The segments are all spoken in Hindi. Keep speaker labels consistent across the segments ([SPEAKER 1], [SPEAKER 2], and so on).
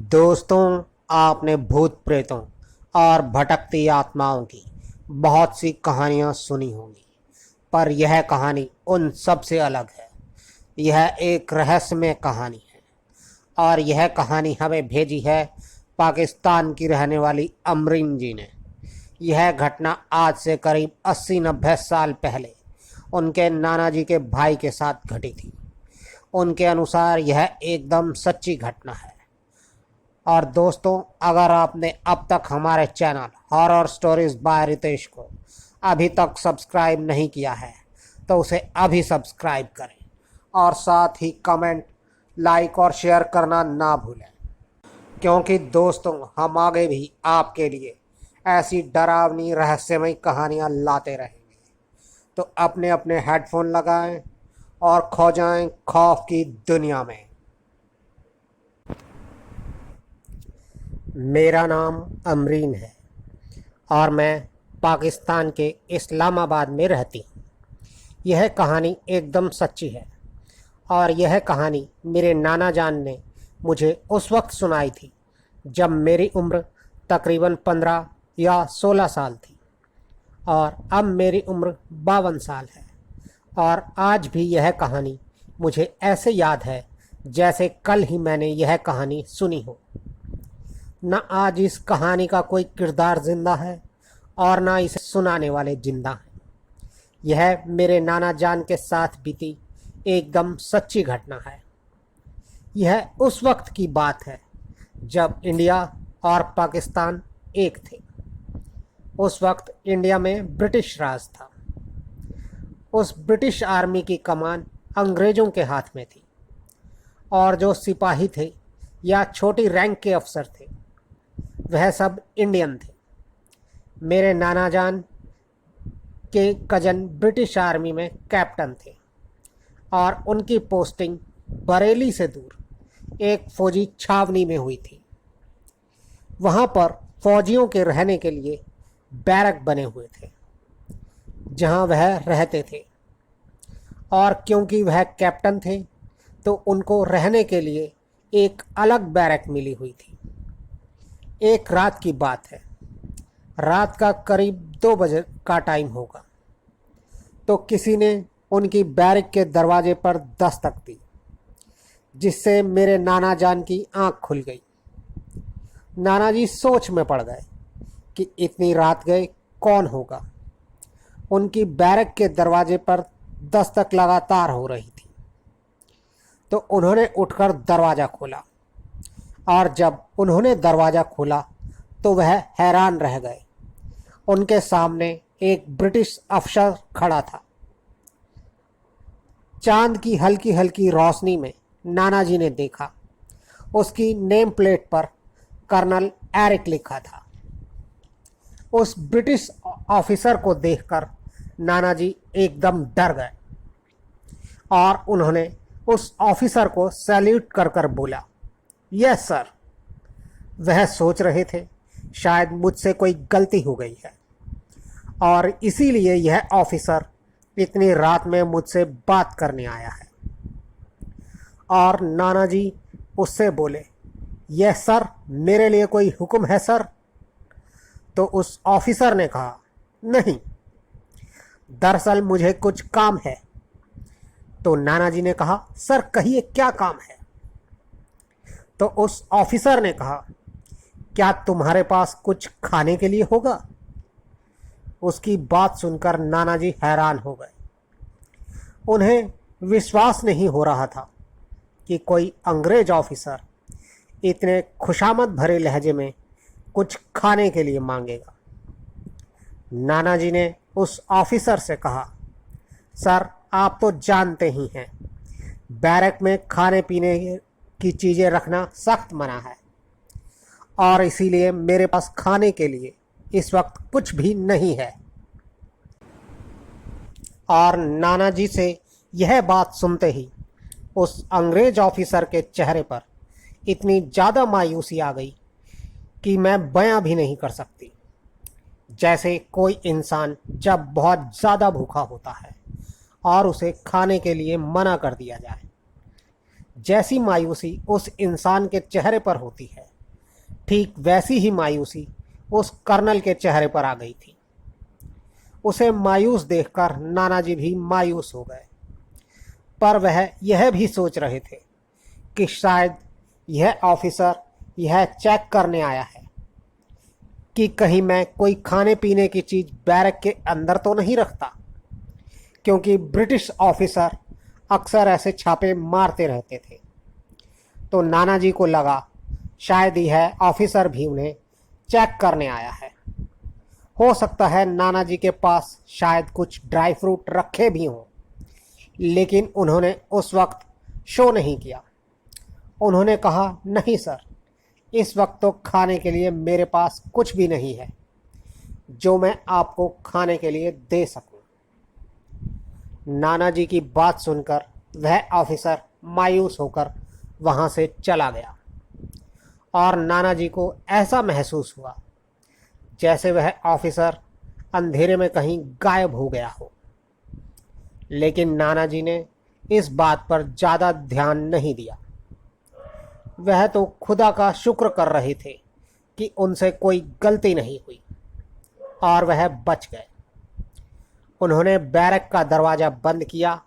[SPEAKER 1] दोस्तों, आपने भूत प्रेतों और भटकती आत्माओं की बहुत सी कहानियां सुनी होंगी, पर यह कहानी उन सब से अलग है। यह एक रहस्यमय कहानी है और यह कहानी हमें भेजी है पाकिस्तान की रहने वाली अमरीन जी ने। यह घटना आज से करीब 80-90 साल पहले उनके नाना जी के भाई के साथ घटी थी। उनके अनुसार यह एकदम सच्ची घटना है। और दोस्तों, अगर आपने अब तक हमारे channel horror stories by Ritesh को अभी तक सब्सक्राइब नहीं किया है तो उसे अभी सब्सक्राइब करें और साथ ही कमेंट, लाइक और शेयर करना ना भूलें, क्योंकि दोस्तों हम आगे भी आपके लिए ऐसी डरावनी रहस्यमय कहानियाँ लाते रहेंगे। तो अपने अपने हेडफोन लगाएं और खो जाएं खौफ की दुनिया में। मेरा नाम अमरीन है और मैं पाकिस्तान के इस्लामाबाद में रहती हूँ। यह कहानी एकदम सच्ची है और यह कहानी मेरे नाना जान ने मुझे उस वक्त सुनाई थी जब मेरी उम्र तकरीबन 15 या 16 साल थी और अब मेरी उम्र 52 साल है। और आज भी यह कहानी मुझे ऐसे याद है जैसे कल ही मैंने यह कहानी सुनी हो। न आज इस कहानी का कोई किरदार जिंदा है और ना इसे सुनाने वाले जिंदा हैं। यह मेरे नाना जान के साथ बीती एकदम सच्ची घटना है। यह उस वक्त की बात है जब इंडिया और पाकिस्तान एक थे। उस वक्त इंडिया में ब्रिटिश राज था। उस ब्रिटिश आर्मी की कमान अंग्रेज़ों के हाथ में थी और जो सिपाही थे या छोटी रैंक के अफसर थे वह सब इंडियन थे। मेरे नाना जान के कजन ब्रिटिश आर्मी में कैप्टन थे और उनकी पोस्टिंग बरेली से दूर एक फ़ौजी छावनी में हुई थी। वहाँ पर फ़ौजियों के रहने के लिए बैरक बने हुए थे जहाँ वह रहते थे, और क्योंकि वह कैप्टन थे तो उनको रहने के लिए एक अलग बैरक मिली हुई थी। एक रात की बात है, रात का करीब 2 बजे का टाइम होगा, तो किसी ने उनकी बैरक के दरवाजे पर दस्तक दी, जिससे मेरे नाना जान की आंख खुल गई। नाना जी सोच में पड़ गए कि इतनी रात गए कौन होगा। उनकी बैरक के दरवाजे पर दस्तक लगातार हो रही थी, तो उन्होंने उठकर दरवाज़ा खोला और जब उन्होंने दरवाज़ा खोला तो वह हैरान रह गए। उनके सामने एक ब्रिटिश अफसर खड़ा था। चांद की हल्की हल्की रोशनी में नाना जी ने देखा उसकी नेम प्लेट पर कर्नल एरिक लिखा था। उस ब्रिटिश ऑफिसर को देखकर नाना जी एकदम डर गए और उन्होंने उस ऑफिसर को सैल्यूट कर कर बोला, यस सर। वह सोच रहे थे शायद मुझसे कोई गलती हो गई है और इसीलिए यह ऑफिसर इतनी रात में मुझसे बात करने आया है। और नाना जी उससे बोले, यस सर, मेरे लिए कोई हुक्म है सर? तो उस ऑफिसर ने कहा, नहीं, दरअसल मुझे कुछ काम है। तो नाना जी ने कहा, सर कहिए क्या काम है? तो उस ऑफिसर ने कहा, क्या तुम्हारे पास कुछ खाने के लिए होगा? उसकी बात सुनकर नाना जी हैरान हो गए। उन्हें विश्वास नहीं हो रहा था कि कोई अंग्रेज ऑफिसर इतने खुशामद भरे लहजे में कुछ खाने के लिए मांगेगा। नाना जी ने उस ऑफिसर से कहा, सर आप तो जानते ही हैं बैरक में खाने पीने की चीज़ें रखना सख्त मना है और इसीलिए मेरे पास खाने के लिए इस वक्त कुछ भी नहीं है। और नाना जी से यह बात सुनते ही उस अंग्रेज ऑफिसर के चेहरे पर इतनी ज़्यादा मायूसी आ गई कि मैं बयां भी नहीं कर सकती। जैसे कोई इंसान जब बहुत ज़्यादा भूखा होता है और उसे खाने के लिए मना कर दिया जाए, जैसी मायूसी उस इंसान के चेहरे पर होती है ठीक वैसी ही मायूसी उस कर्नल के चेहरे पर आ गई थी। उसे मायूस देखकर नानाजी भी मायूस हो गए, पर वह यह भी सोच रहे थे कि शायद यह ऑफिसर यह चेक करने आया है कि कहीं मैं कोई खाने पीने की चीज़ बैरक के अंदर तो नहीं रखता, क्योंकि ब्रिटिश ऑफिसर अक्सर ऐसे छापे मारते रहते थे। तो नानाजी को लगा शायद यह ऑफिसर भी उन्हें चेक करने आया है। हो सकता है नानाजी के पास शायद कुछ ड्राई फ्रूट रखे भी हों, लेकिन उन्होंने उस वक्त शो नहीं किया। उन्होंने कहा, नहीं सर, इस वक्त तो खाने के लिए मेरे पास कुछ भी नहीं है जो मैं आपको खाने के लिए दे सकूं। नानाजी की बात सुनकर वह ऑफिसर मायूस होकर वहां से चला गया और नानाजी को ऐसा महसूस हुआ जैसे वह ऑफिसर अंधेरे में कहीं गायब हो गया हो। लेकिन नानाजी ने इस बात पर ज़्यादा ध्यान नहीं दिया। वह तो खुदा का शुक्र कर रहे थे कि उनसे कोई गलती नहीं हुई और वह बच गए। उन्होंने बैरक का दरवाज़ा बंद किया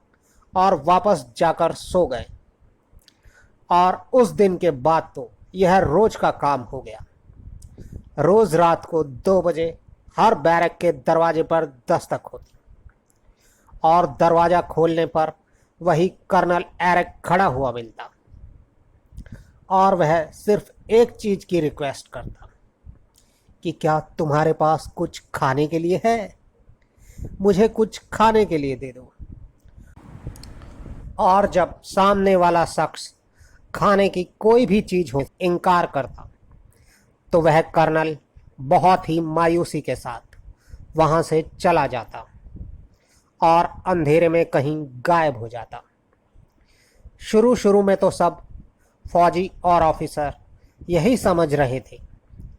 [SPEAKER 1] और वापस जाकर सो गए। और उस दिन के बाद तो यह रोज़ का काम हो गया। रोज़ रात को 2 बजे हर बैरक के दरवाजे पर दस्तक होती और दरवाज़ा खोलने पर वही कर्नल एरिक खड़ा हुआ मिलता और वह सिर्फ एक चीज़ की रिक्वेस्ट करता कि क्या तुम्हारे पास कुछ खाने के लिए है? मुझे कुछ खाने के लिए दे दो। और जब सामने वाला शख्स खाने की कोई भी चीज़ हो इनकार करता तो वह कर्नल बहुत ही मायूसी के साथ वहाँ से चला जाता और अंधेरे में कहीं गायब हो जाता। शुरू शुरू में तो सब फौजी और ऑफिसर यही समझ रहे थे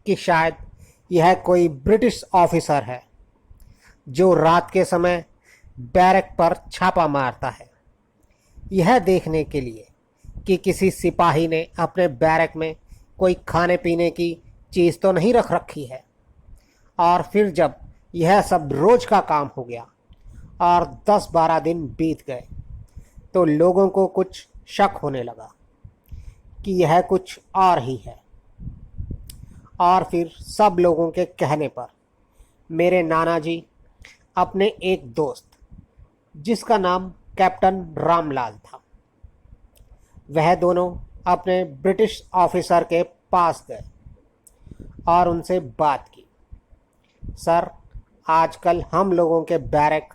[SPEAKER 1] कि शायद यह कोई ब्रिटिश ऑफिसर है जो रात के समय बैरक पर छापा मारता है, यह देखने के लिए कि किसी सिपाही ने अपने बैरक में कोई खाने पीने की चीज़ तो नहीं रख रखी है। और फिर जब यह सब रोज़ का काम हो गया और 10-12 दिन बीत गए तो लोगों को कुछ शक होने लगा कि यह कुछ और ही है। और फिर सब लोगों के कहने पर मेरे नानाजी अपने एक दोस्त, जिसका नाम कैप्टन रामलाल था, वह दोनों अपने ब्रिटिश ऑफिसर के पास गए और उनसे बात की। सर, आजकल हम लोगों के बैरक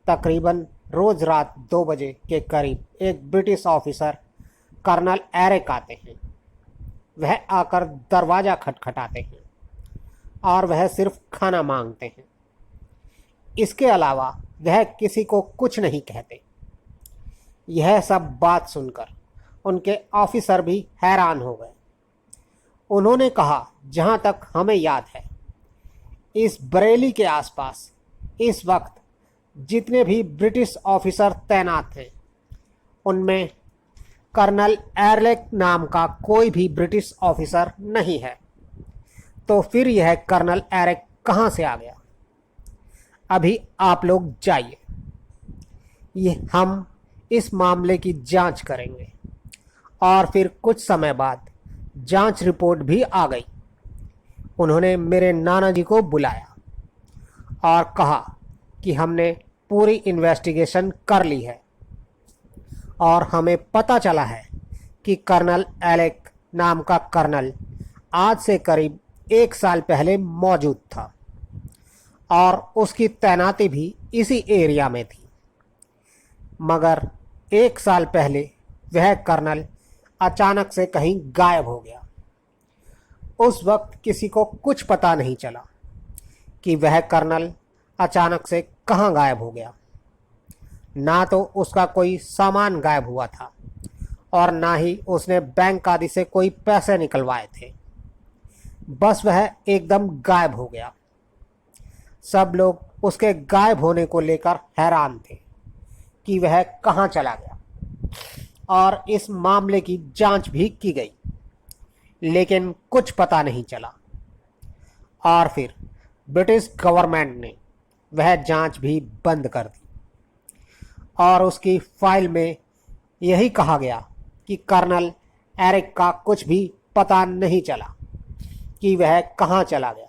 [SPEAKER 1] तकरीबन रोज़ रात 2 बजे के करीब एक ब्रिटिश ऑफिसर कर्नल एरिक आते हैं। वह आकर दरवाज़ा खटखटाते हैं और वह सिर्फ खाना मांगते हैं। इसके अलावा वह किसी को कुछ नहीं कहते। यह सब बात सुनकर उनके ऑफिसर भी हैरान हो गए। उन्होंने कहा, जहाँ तक हमें याद है, इस बरेली के आसपास इस वक्त जितने भी ब्रिटिश ऑफिसर तैनात हैं उनमें कर्नल एरिक नाम का कोई भी ब्रिटिश ऑफिसर नहीं है। तो फिर यह कर्नल एरिक कहाँ से आ गया? अभी आप लोग जाइए, ये हम इस मामले की जांच करेंगे। और फिर कुछ समय बाद जांच रिपोर्ट भी आ गई। उन्होंने मेरे नानाजी को बुलाया और कहा कि हमने पूरी इन्वेस्टिगेशन कर ली है और हमें पता चला है कि कर्नल एरिक नाम का कर्नल आज से करीब 1 साल पहले मौजूद था और उसकी तैनाती भी इसी एरिया में थी। मगर 1 साल पहले वह कर्नल अचानक से कहीं गायब हो गया। उस वक्त किसी को कुछ पता नहीं चला कि वह कर्नल अचानक से कहाँ गायब हो गया। ना तो उसका कोई सामान गायब हुआ था और ना ही उसने बैंक आदि से कोई पैसे निकलवाए थे। बस वह एकदम गायब हो गया। सब लोग उसके गायब होने को लेकर हैरान थे कि वह कहाँ चला गया और इस मामले की जांच भी की गई। लेकिन कुछ पता नहीं चला। और फिर ब्रिटिश गवर्नमेंट ने वह जांच भी बंद कर दी और उसकी फाइल में यही कहा गया कि कर्नल एरिक का कुछ भी पता नहीं चला कि वह कहाँ चला गया।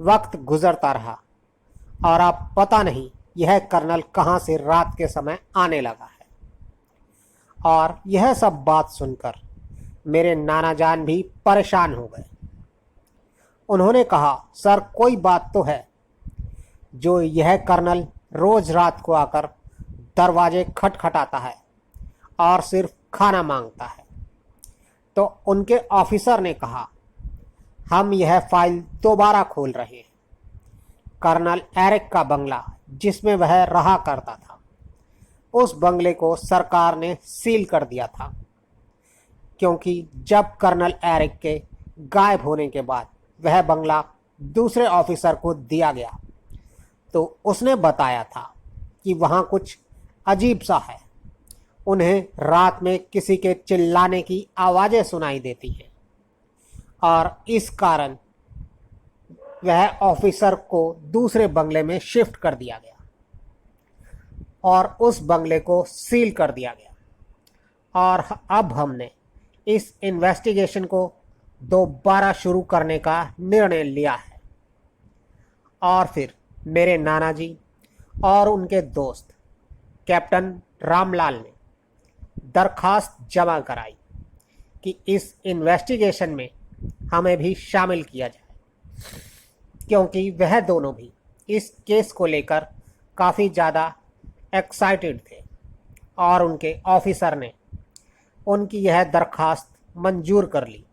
[SPEAKER 1] वक्त गुजरता रहा और अब पता नहीं यह कर्नल कहाँ से रात के समय आने लगा है। और यह सब बात सुनकर मेरे नाना जान भी परेशान हो गए। उन्होंने कहा, सर कोई बात तो है जो यह कर्नल रोज रात को आकर दरवाजे खटखटाता है और सिर्फ खाना मांगता है। तो उनके ऑफिसर ने कहा, हम यह फाइल दोबारा खोल रहे हैं। कर्नल एरिक का बंगला जिसमें वह रहा करता था, उस बंगले को सरकार ने सील कर दिया था, क्योंकि जब कर्नल एरिक के गायब होने के बाद वह बंगला दूसरे ऑफिसर को दिया गया तो उसने बताया था कि वहाँ कुछ अजीब सा है। उन्हें रात में किसी के चिल्लाने की आवाज़ें सुनाई देती हैं और इस कारण वह ऑफिसर को दूसरे बंगले में शिफ्ट कर दिया गया और उस बंगले को सील कर दिया गया। और अब हमने इस इन्वेस्टिगेशन को दोबारा शुरू करने का निर्णय लिया है। और फिर मेरे नाना जी और उनके दोस्त कैप्टन रामलाल ने दरखास्त जमा कराई कि इस इन्वेस्टिगेशन में हमें भी शामिल किया जाए, क्योंकि वह दोनों भी इस केस को लेकर काफ़ी ज़्यादा एक्साइटेड थे और उनके ऑफिसर ने उनकी यह दरखास्त मंजूर कर ली।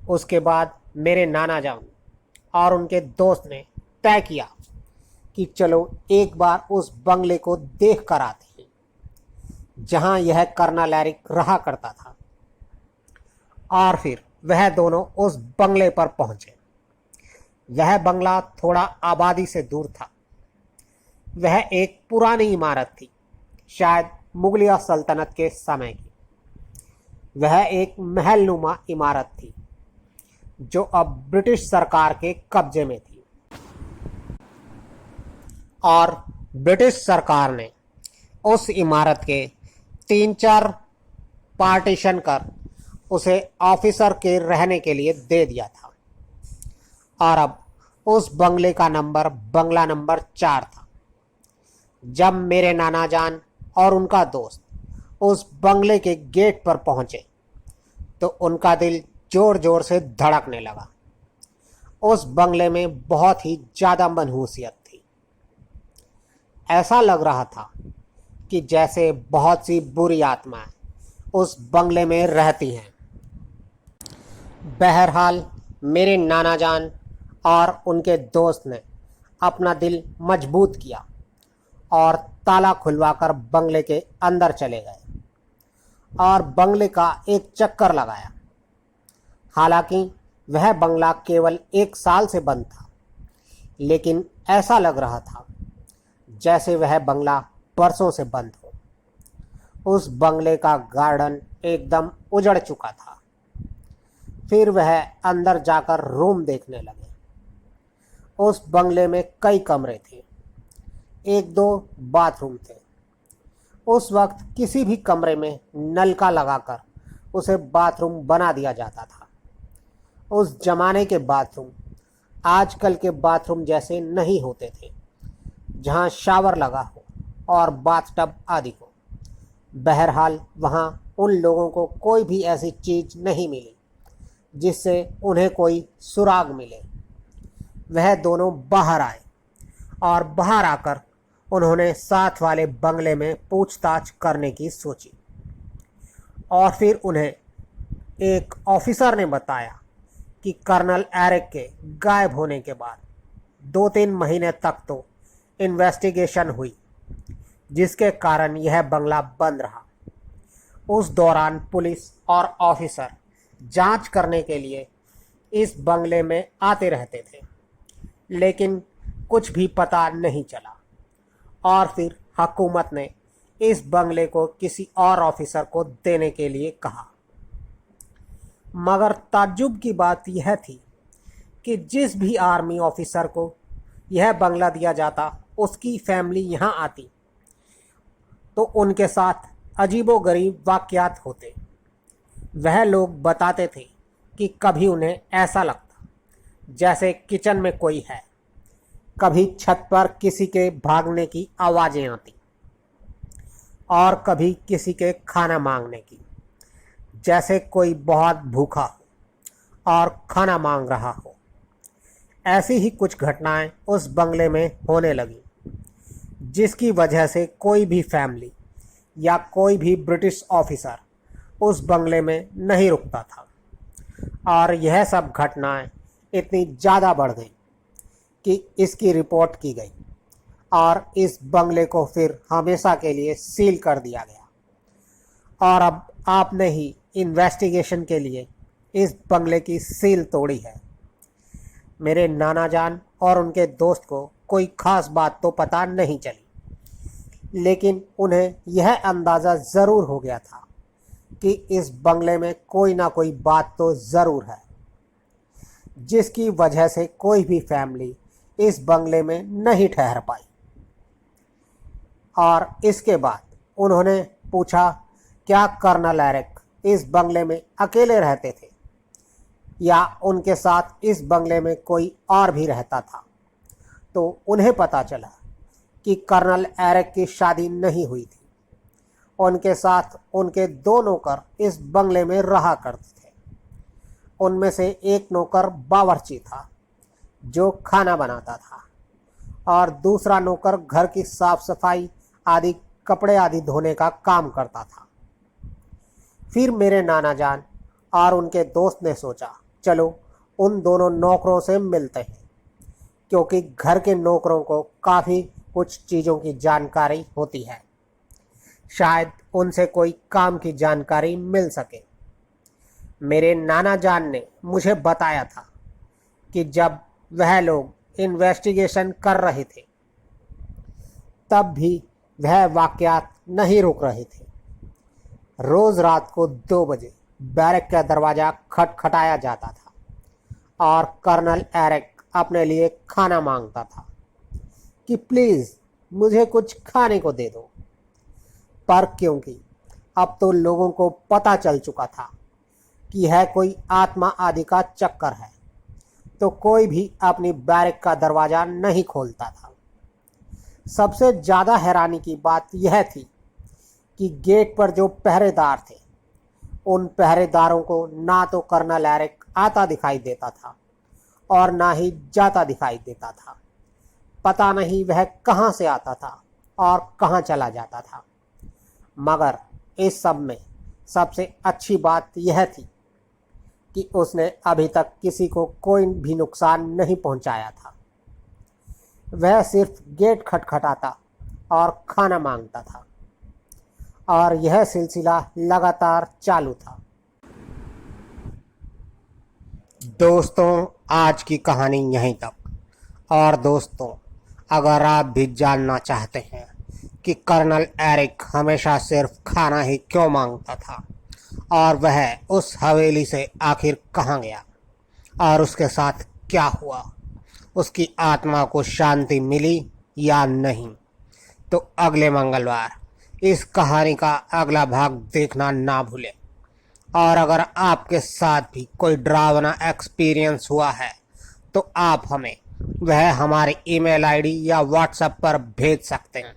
[SPEAKER 1] उसके बाद मेरे नाना जान और उनके दोस्त ने तय किया कि चलो एक बार उस बंगले को देख कर आते हैं जहां यह कर्नल एरिक रहा करता था। और फिर वह दोनों उस बंगले पर पहुंचे। वह बंगला थोड़ा आबादी से दूर था। वह एक पुरानी इमारत थी, शायद मुगलिया सल्तनत के समय की। वह एक महलनुमा इमारत थी जो अब ब्रिटिश सरकार के कब्जे में थी और ब्रिटिश सरकार ने उस इमारत के 3-4 पार्टीशन कर उसे ऑफिसर के रहने के लिए दे दिया था। और अब उस बंगले का नंबर बंगला नंबर 4 था। जब मेरे नाना जान और उनका दोस्त उस बंगले के गेट पर पहुंचे तो उनका दिल जोर जोर से धड़कने लगा। उस बंगले में बहुत ही ज़्यादा मनहूसियत थी। ऐसा लग रहा था कि जैसे बहुत सी बुरी आत्माएं उस बंगले में रहती हैं। बहरहाल मेरे नाना जान और उनके दोस्त ने अपना दिल मजबूत किया और ताला खुलवाकर बंगले के अंदर चले गए और बंगले का एक चक्कर लगाया। हालांकि वह बंगला केवल 1 साल से बंद था, लेकिन ऐसा लग रहा था जैसे वह बंगला बरसों से बंद हो। उस बंगले का गार्डन एकदम उजड़ चुका था। फिर वह अंदर जाकर रूम देखने लगे। उस बंगले में कई कमरे थे, 1-2 बाथरूम थे। उस वक्त किसी भी कमरे में नलका लगाकर उसे बाथरूम बना दिया जाता था। उस जमाने के बाथरूम आजकल के बाथरूम जैसे नहीं होते थे, जहां शावर लगा हो और बाथटब आदि हो। बहरहाल वहां उन लोगों को कोई भी ऐसी चीज़ नहीं मिली जिससे उन्हें कोई सुराग मिले। वह दोनों बाहर आए और बाहर आकर उन्होंने साथ वाले बंगले में पूछताछ करने की सोची। और फिर उन्हें एक ऑफिसर ने बताया कि कर्नल एरिक के गायब होने के बाद 2-3 महीने तक तो इन्वेस्टिगेशन हुई, जिसके कारण यह बंगला बंद रहा। उस दौरान पुलिस और ऑफिसर जांच करने के लिए इस बंगले में आते रहते थे, लेकिन कुछ भी पता नहीं चला। और फिर हुकूमत ने इस बंगले को किसी और ऑफिसर को देने के लिए कहा। मगर ताज्जुब की बात यह थी कि जिस भी आर्मी ऑफिसर को यह बंगला दिया जाता उसकी फैमिली यहाँ आती तो उनके साथ अजीबोगरीब वाक़यात होते। वह लोग बताते थे कि कभी उन्हें ऐसा लगता जैसे किचन में कोई है, कभी छत पर किसी के भागने की आवाज़ें आती और कभी किसी के खाना मांगने की, जैसे कोई बहुत भूखा हो और खाना मांग रहा हो। ऐसी ही कुछ घटनाएं उस बंगले में होने लगी, जिसकी वजह से कोई भी फैमिली या कोई भी ब्रिटिश ऑफिसर उस बंगले में नहीं रुकता था। और यह सब घटनाएं इतनी ज़्यादा बढ़ गई कि इसकी रिपोर्ट की गई और इस बंगले को फिर हमेशा के लिए सील कर दिया गया। और अब आपने ही इन्वेस्टिगेशन के लिए इस बंगले की सील तोड़ी है। मेरे नाना जान और उनके दोस्त को कोई ख़ास बात तो पता नहीं चली, लेकिन उन्हें यह अंदाज़ा ज़रूर हो गया था कि इस बंगले में कोई ना कोई बात तो ज़रूर है, जिसकी वजह से कोई भी फैमिली इस बंगले में नहीं ठहर पाई। और इसके बाद उन्होंने पूछा, क्या कर्नल एरिक इस बंगले में अकेले रहते थे या उनके साथ इस बंगले में कोई और भी रहता था? तो उन्हें पता चला कि कर्नल एरिक की शादी नहीं हुई थी। उनके साथ उनके 2 नौकर इस बंगले में रहा करते थे। उनमें से एक नौकर बावर्ची था जो खाना बनाता था, और दूसरा नौकर घर की साफ सफाई आदि, कपड़े आदि धोने का काम करता था। फिर मेरे नाना जान और उनके दोस्त ने सोचा, चलो उन दोनों नौकरों से मिलते हैं, क्योंकि घर के नौकरों को काफ़ी कुछ चीज़ों की जानकारी होती है, शायद उनसे कोई काम की जानकारी मिल सके। मेरे नाना जान ने मुझे बताया था कि जब वह लोग इन्वेस्टिगेशन कर रहे थे तब भी वह वाक़यात नहीं रुक रहे थे। रोज़ रात को 2 बजे बैरक का दरवाज़ा खटखटाया जाता था और कर्नल एरिक अपने लिए खाना मांगता था कि प्लीज़ मुझे कुछ खाने को दे दो। पर क्योंकि अब तो लोगों को पता चल चुका था कि यह कोई आत्मा आदि का चक्कर है, तो कोई भी अपनी बैरक का दरवाज़ा नहीं खोलता था। सबसे ज़्यादा हैरानी की बात यह थी कि गेट पर जो पहरेदार थे, उन पहरेदारों को ना तो कर्नल एरिक आता दिखाई देता था और ना ही जाता दिखाई देता था। पता नहीं वह कहाँ से आता था और कहाँ चला जाता था। मगर इस सब में सबसे अच्छी बात यह थी कि उसने अभी तक किसी को कोई भी नुकसान नहीं पहुंचाया था। वह सिर्फ गेट खटखटाता और खाना मांगता था, और यह सिलसिला लगातार चालू था। दोस्तों, आज की कहानी यहीं तक। और दोस्तों, अगर आप भी जानना चाहते हैं कि कर्नल एरिक हमेशा सिर्फ खाना ही क्यों मांगता था और वह उस हवेली से आखिर कहाँ गया और उसके साथ क्या हुआ, उसकी आत्मा को शांति मिली या नहीं, तो अगले मंगलवार इस कहानी का अगला भाग देखना ना भूलें। और अगर आपके साथ भी कोई डरावना एक्सपीरियंस हुआ है तो आप हमें वह हमारे ईमेल आईडी या व्हाट्सएप पर भेज सकते हैं।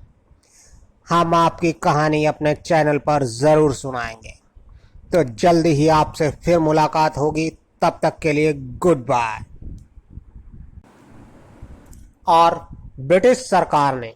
[SPEAKER 1] हम आपकी कहानी अपने चैनल पर ज़रूर सुनाएंगे। तो जल्दी ही आपसे फिर मुलाकात होगी, तब तक के लिए गुड बाय। और ब्रिटिश सरकार ने